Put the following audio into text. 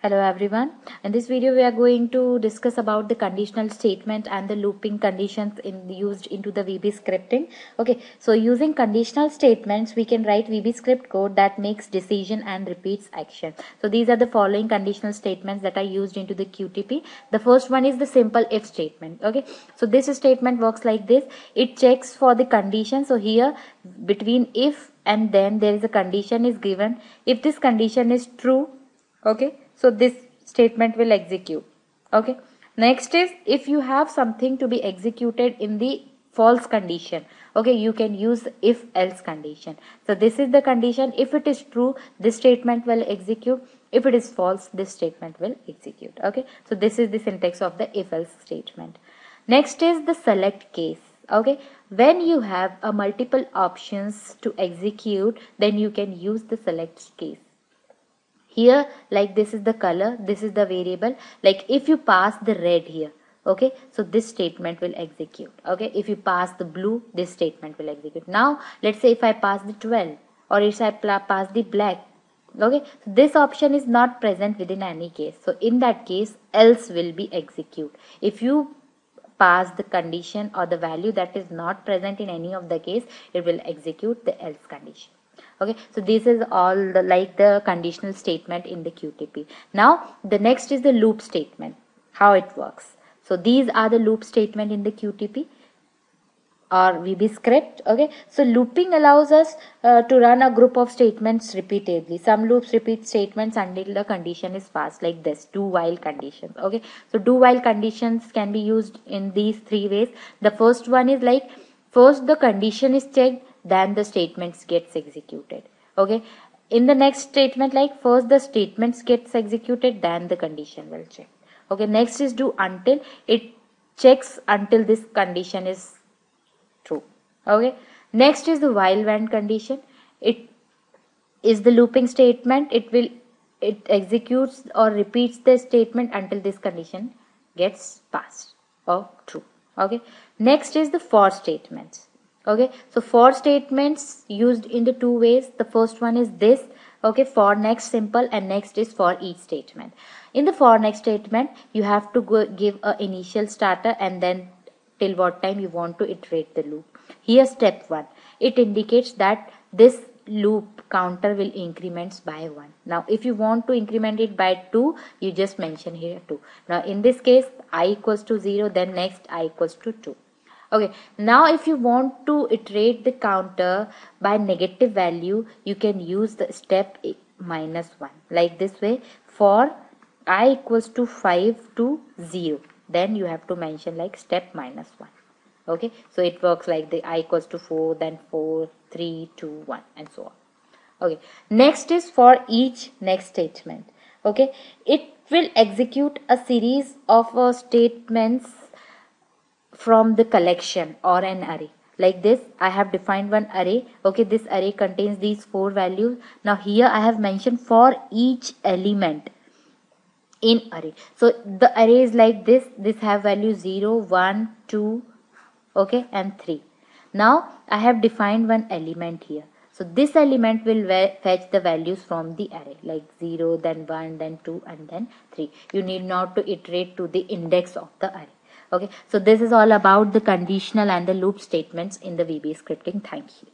Hello everyone. In this video we are going to discuss about the conditional statement and the looping conditions used into the VB scripting. Okay, so using conditional statements we can write VB script code that makes decision and repeats action. So these are the following conditional statements that are used into the QTP. The first one is the simple if statement. Okay, so this statement works like this. It checks for the condition. So here between if and then there is a condition is given. If this condition is true, okay, so this statement will execute. Okay, next is if you have something to be executed in the false condition, okay, you can use if else condition. So this is the condition. If it is true, this statement will execute. If it is false, this statement will execute. Okay, so this is the syntax of the if else statement. Next is the select case. Okay, when you have a multiple options to execute, then you can use the select case. Here, like this is the color, this is the variable. Like if you pass the red here, okay, so this statement will execute. Okay, if you pass the blue, this statement will execute. Now let's say if I pass the 12 or if I pass the black, okay, so this option is not present within any case. So in that case, else will be execute. If you pass the condition or the value that is not present in any of the case, it will execute the else condition. Okay, so this is all the conditional statement in the QTP. Now the next is the loop statement, how it works. So these are the loop statement in the QTP or VB script. Okay, so looping allows us to run a group of statements repeatedly. Some loops repeat statements until the condition is passed, like this do while conditions. Okay, so do while conditions can be used in these three ways. The first one is like first the condition is checked, then the statements gets executed. Okay, in the next statement, like first the statements gets executed, then the condition will check. Okay, next is do until. It checks until this condition is true. Okay, next is the while when condition. It is the looping statement. It executes or repeats the statement until this condition gets passed or true. Okay, next is the for statements. Okay, so for statements used in the two ways. The first one is this, okay, for next simple, and next is for each statement. In the for next statement, you have to give a initial starter and then till what time you want to iterate the loop. Here step 1, it indicates that this loop counter will increments by 1. Now if you want to increment it by 2, you just mention here 2. Now in this case I equals to 0, then next I equals to 2. Okay, now if you want to iterate the counter by negative value, you can use the step -1, like this way. For I equals to 5 to 0, then you have to mention like step -1. Okay, so it works like the I equals to 4, then 4, 3, 2, 1, and so on. Okay, next is for each next statement. Okay, it will execute a series of statements from the collection or an array. Like this, I have defined one array. Okay, this array contains these 4 values. Now here I have mentioned for each element in array. So the array is like this. This have value 0, 1, 2, okay, and 3. Now I have defined one element here. So this element will fetch the values from the array, like 0, then 1, then 2, and then 3. You need not to iterate to the index of the array. Okay, so this is all about the conditional and the loop statements in the VB scripting. Thank you.